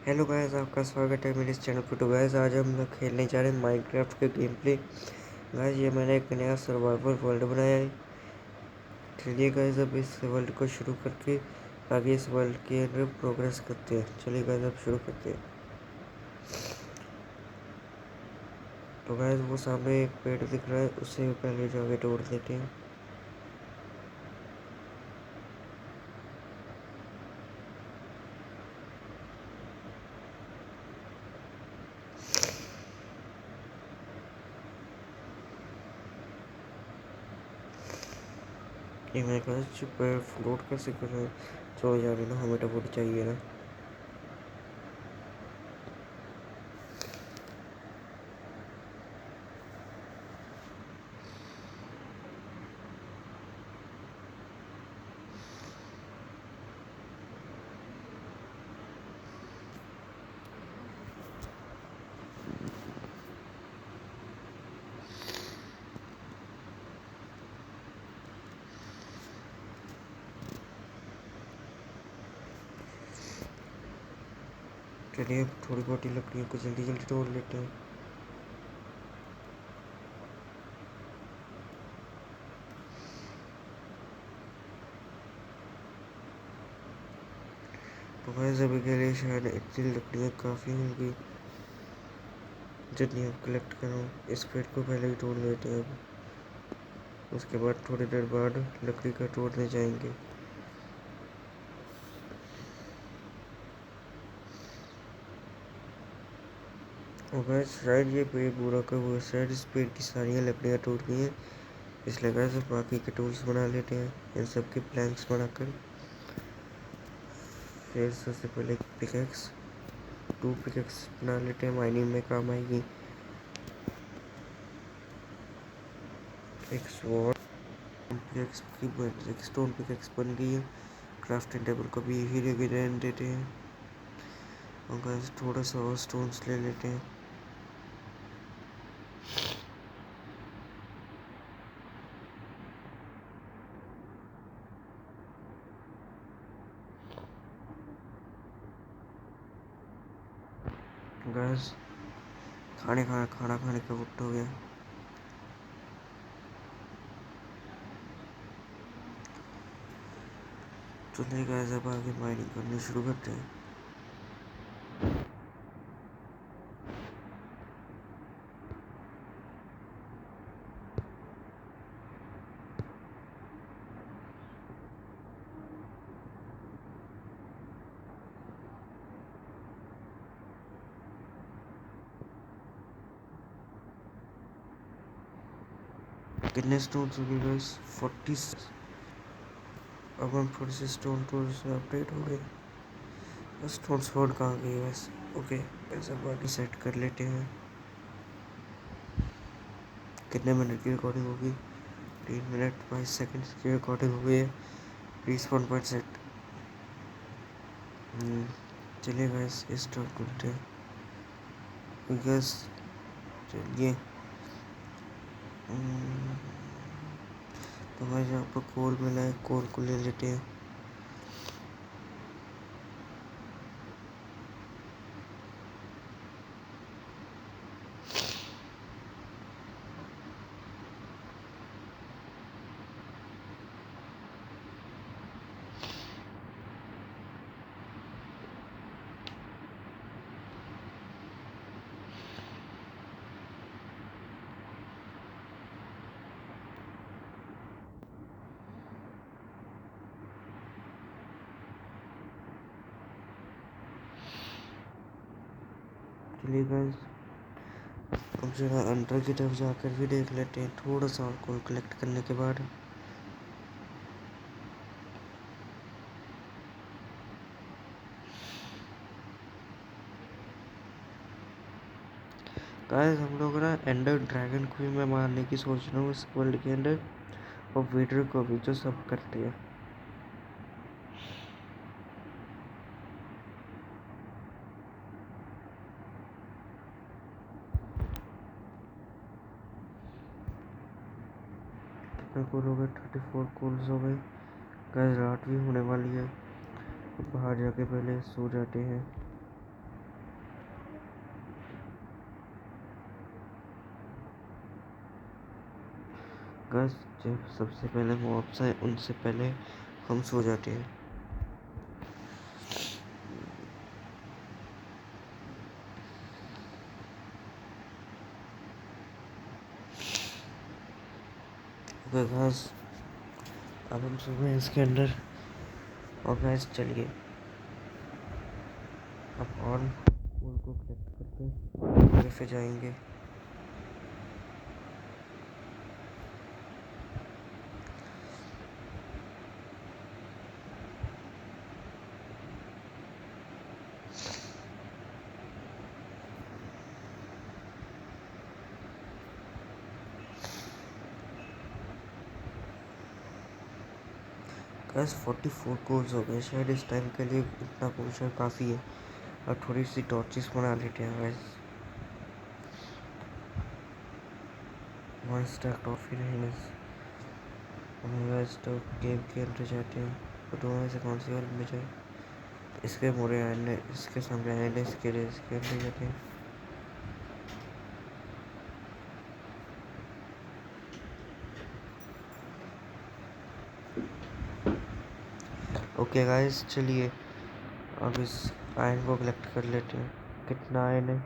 Hello guys, आपका स्वागत है मेरे इस चैनल पर। तो गाइस, आज हम लोग खेलने जा रहे हैं माइनक्राफ्ट के गेम प्ले। गाइस, ये मैंने एक नया सर्वाइवल वर्ल्ड बनाया है। चलिए गाइस, अब इस वर्ल्ड को शुरू करके आगे इस वर्ल्ड के अंदर प्रोग्रेस करते हैं। चलिए गाइस, अब शुरू करते हैं। तो गाइस, वो सामने एक पेड़ दिख रहा है, उससे पहले जाके तोड़ देते हैं। ये मेरे गाइस जो पेड़ फ्लोट कैसे कर रहे हैं, चलो जा रहे ना, हमें तो वुड चाहिए ना। चलिए अब थोड़ी बहुत लकड़ियों को जल्दी जल्दी तोड़ लेते हैं। तो गाइस, अभी के लिए शायद इतनी लकड़ियाँ काफ़ी होंगी जितनी आप कलेक्ट करो। इस पेड़ को पहले ही तोड़ लेते हैं अब। उसके बाद थोड़ी देर बाद लकड़ी का तोड़ने जाएंगे। और गाइस, शायद ये पेड़ पूरा का वो शायद इस पेड़ की सारी लकड़ियाँ टूट गई हैं, इसलिए गाइस अब बाकी के टूल्स बना लेते हैं इन सब के प्लैंक्स बनाकर। फिर सबसे पहले पिकेक्स, 2 पिकेक्स बना लेते हैं, माइनिंग में काम आएगी। एक स्वॉर्ड पिकेक्स की एक स्टोन पिकेक्स बन गई है। क्राफ्टिंग टेबल को भी यही जगह रहने देते हैं। और गाइस, थोड़ा सा और स्टोन्स ले लेते हैं। गाइस, खाना खाने का वक्त हो गया। चलिए गाइस, अब आगे माइनिंग करनी शुरू करते हैं। कितने स्टोन्स हो गए गाइस? 40। अब हम 46 स्टोन टूल से अपडेट हो गए। स्टोन स्वॉर्ड कहाँ गई बस? ओके, ऐसा बाकी सेट कर लेते हैं। कितने मिनट की रिकॉर्डिंग होगी? 3 मिनट 22 सेकंड की रिकॉर्डिंग हो गई है। Respond point set. चलिए गाइस, स्टार्ट करते हैं। गैस, चलिए। तो गाइस, यहाँ पर कोल मिला है, कोल को ले लेते हैं। चलिए गाइस, अब जरा अंदर की तरफ जाकर भी देख लेते हैं थोड़ा सा और कोल कलेक्ट करने के बाद। गाइस, हम लोग ना एंडर ड्रैगन को भी मैं मारने की सोच रहा हूँ इस वर्ल्ड के अंदर, और वेडर को भी, जो सब करते हैं। कितना कोल हो गए? 34 कोल्स हो गए। गाइस, रात भी होने वाली है, तो बाहर जाके पहले सो जाते हैं। गैस जब सबसे पहले मॉब्स आए उनसे पहले हम सो जाते हैं। गैस अब हम सो गए इसके अंदर। और गैस चलिए अब और फूल को कलेक्ट करके कैसे जाएंगे। गैस 44 कोर्स हो गए शायद इस टाइम के लिए। इतना पोर्शन काफ़ी है। और थोड़ी सी टॉर्चेस बना लेते हैं गैस। 1 स्टैक टॉफी रहेंगे। हम गैस तो गेम के अंदर जाते हैं। तो दोनों में से कौन सी वाली में जाए? इसके मोरे आने इसके सामने आने इसके लिए इसके अंदर जाते हैं। ओके गाइस चलिए अब इस आयरन को कलेक्ट कर लेते हैं। कितना आयरन है?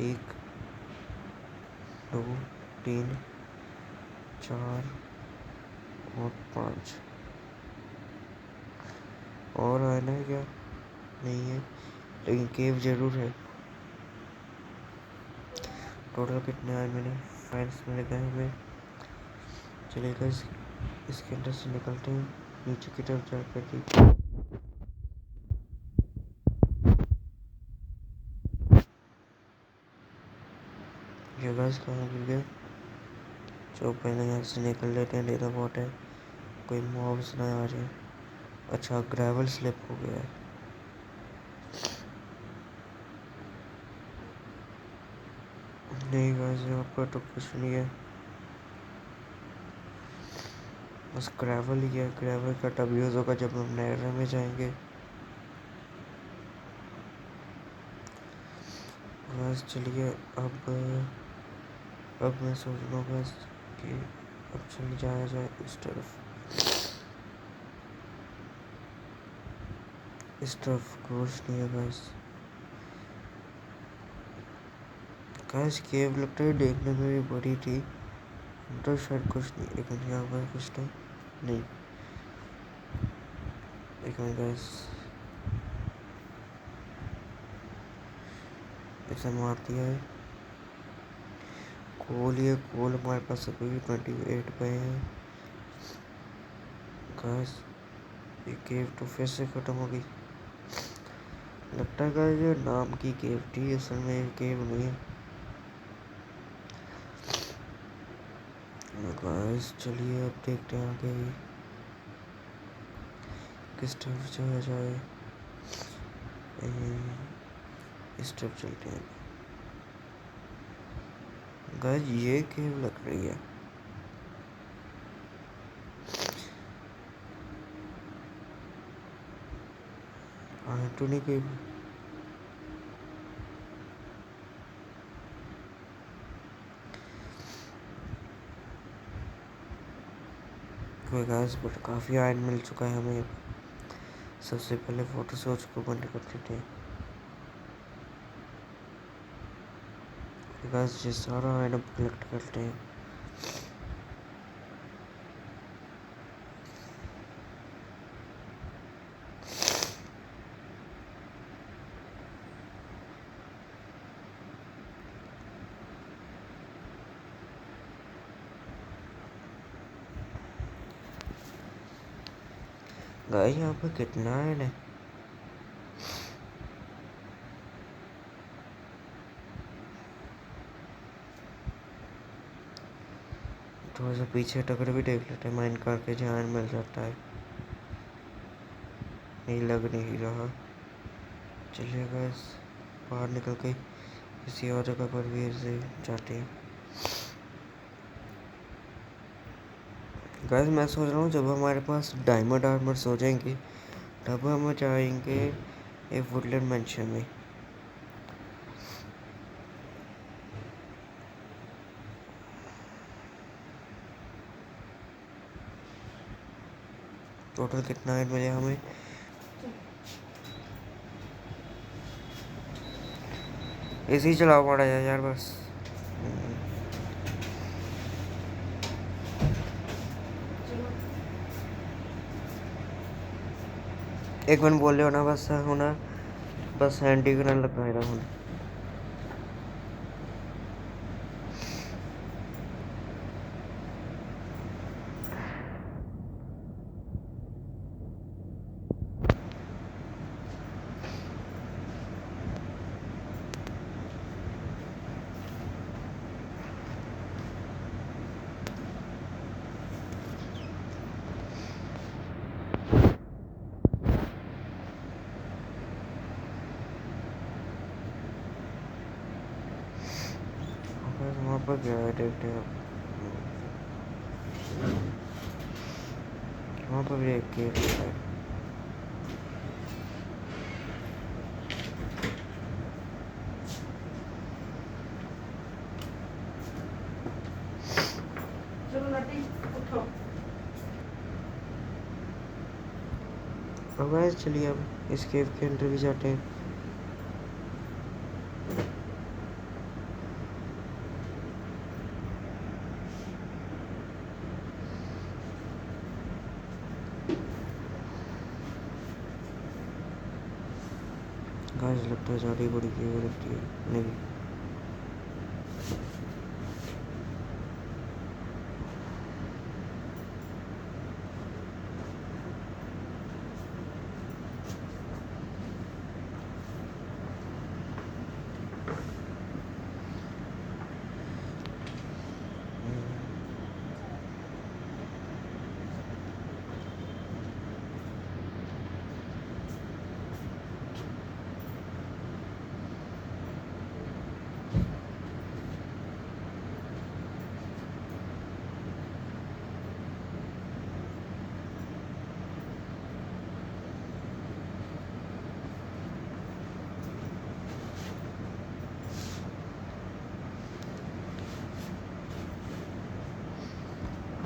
1 2 3 4 और 5 और आयरन है क्या? नहीं है, लेकिन केव जरूर है। टोटल कितने आयरन मैंने फाइल्स मिल गए हमें। चलिए गाइस इसके अंदर से निकलते हैं नीचे की तरफ जाकर देखिए। ये गाइस कहाँ गिर गया? जो पहले यहाँ से निकल लेते हैं। डेरा बॉट है, कोई मॉब्स ना आ जाए। अच्छा ग्रेवल स्लिप हो गया है। नहीं गाइस यहाँ पर तो कुछ नहीं है, बस ग्रेवल ही है। ग्रेवल का तब यूज होगा जब हम नहर में जाएंगे। बस चलिए अब मैं सोच रहा हूँ बस कि अब चल जाया जाए इस तरफ। इस तरफ कुछ नहीं है गाइस। गाइस केव लगता है देखने में भी बड़ी थी, तो शायद कुछ नहीं। लेकिन यहाँ पर कुछ तो नहीं। लेकिन गाइस इसे मार दिया है। कोल ये कोल हमारे पास अभी भी 28 पे है। गाइस ये केव तो फिर से खत्म हो गई। लगता है गाइस ये नाम की केव थी, असल में ये केव नहीं है। गाइस चलिए अब देखते हैं आगे किस तरफ जाया जाए। इस तरफ चलते हैं। गाइस ये केव लग रही है। तो नहीं केव। कोई गाइस बट काफ़ी आयरन मिल चुका है हमें। सबसे पहले फोटो सोच को बंद कर देते हैं। गाइस ये सारा आयरन कलेक्ट करते हैं। गाइस यहाँ पर कितना आयरन है? थोड़ा सा पीछे टक्कर भी देख लेते हैं माइन करके जहाँ आयरन मिल जाता है। नहीं लग नहीं रहा। चलिए गाइस बाहर निकल के किसी और जगह पर भी ऐसे जाते हैं। गाइस मैं सोच रहा हूँ जब हमारे पास डायमंड आर्मर्स हो जाएंगे तब हम जाएंगे एक वुडलैंड मेंशन में। टोटल कितना ऐड मिले हमें? इसी चलाओ पड़ा है यार बस। एक मिनट बोल रहे हो ना बस होना, बस हैंडी करने लग रहा हूँ। वहाँ पर क्या है देखते हैं, वहाँ पर भी एक गेट है। अब चलिए अब इस केव के अंदर भी जाते हैं। गाइस लगता है ज़्यादा ही बड़ी केव लगती है। नहीं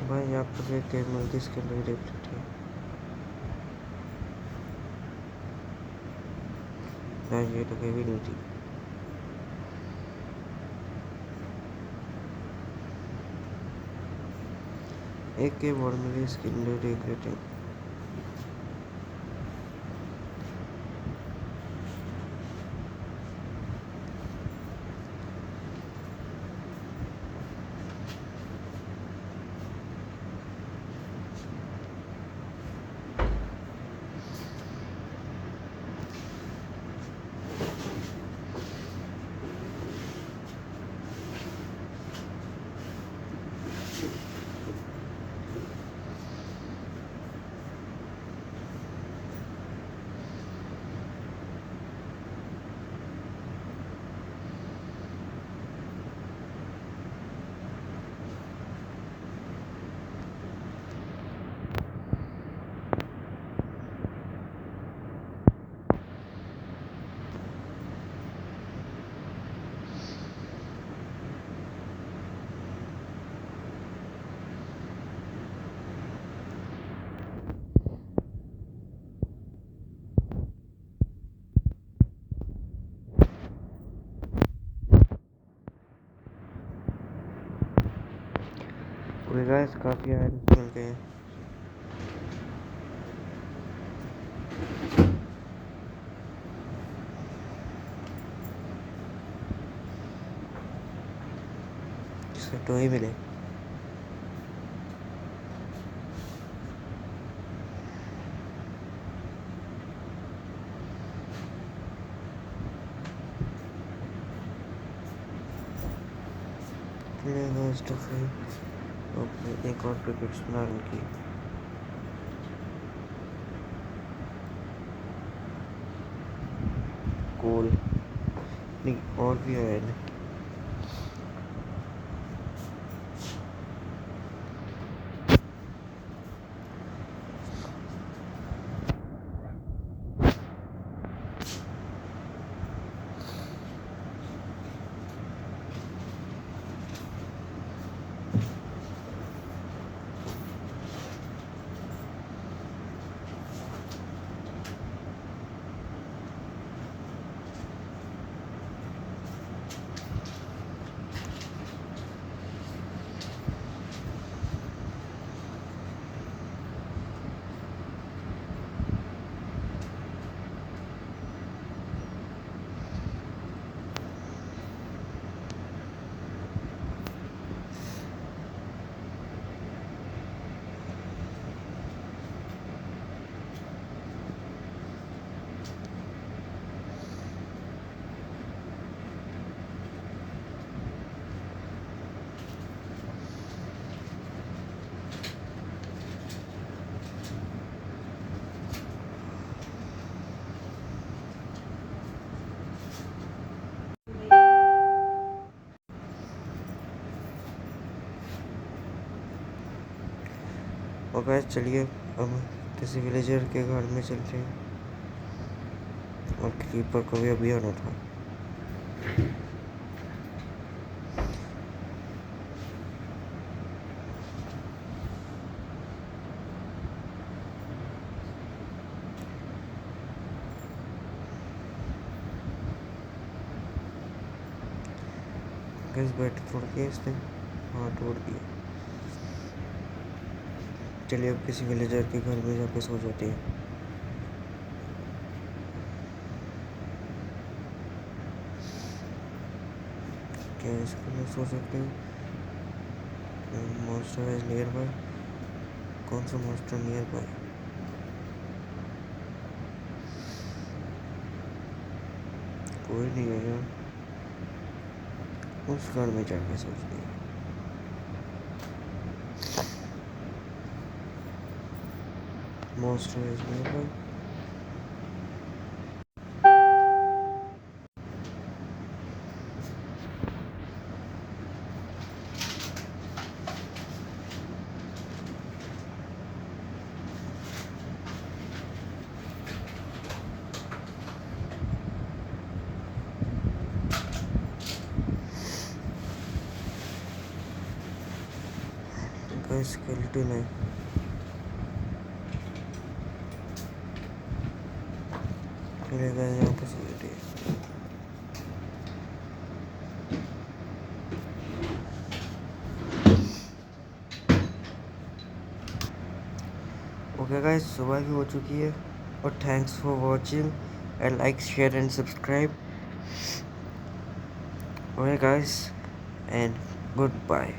भाई यहाँ पर एक केव मिलती है, इसके अंदर भी देख लेते हैं। नहीं ये तो केव ही नहीं थी। एक केव और मिली, इसके अंदर देख लेते हैं। गाइस काफ़ी आयरन मिल गए हैं। इससे तो ही मिले। एक और पिकेट्स बना इनकी। कोल नहीं और भी है। और गाइस चलिए अब किसी विलेजर के घर में चलते हैं और क्रीपर को भी अभी आना था। गैस बैट तोड़ दिया इसने, हाँ तोड़ दिया। चलिए अब किसी विलेजर के घर में जाके सो जाते हैं। क्या इसको मैं सो सकते हैं? Monster is near by. कौन सा मॉन्स्टर नियर बाय? कोई नहीं है यार, उस घर में जाके सोचते हैं। Monster is near by. Skeleton है। चलेगा यहाँ पे सो जाते हैं। ओके गाइस, सुबह भी हो चुकी है और thanks for watching and like share and subscribe. Okay guys and good bye.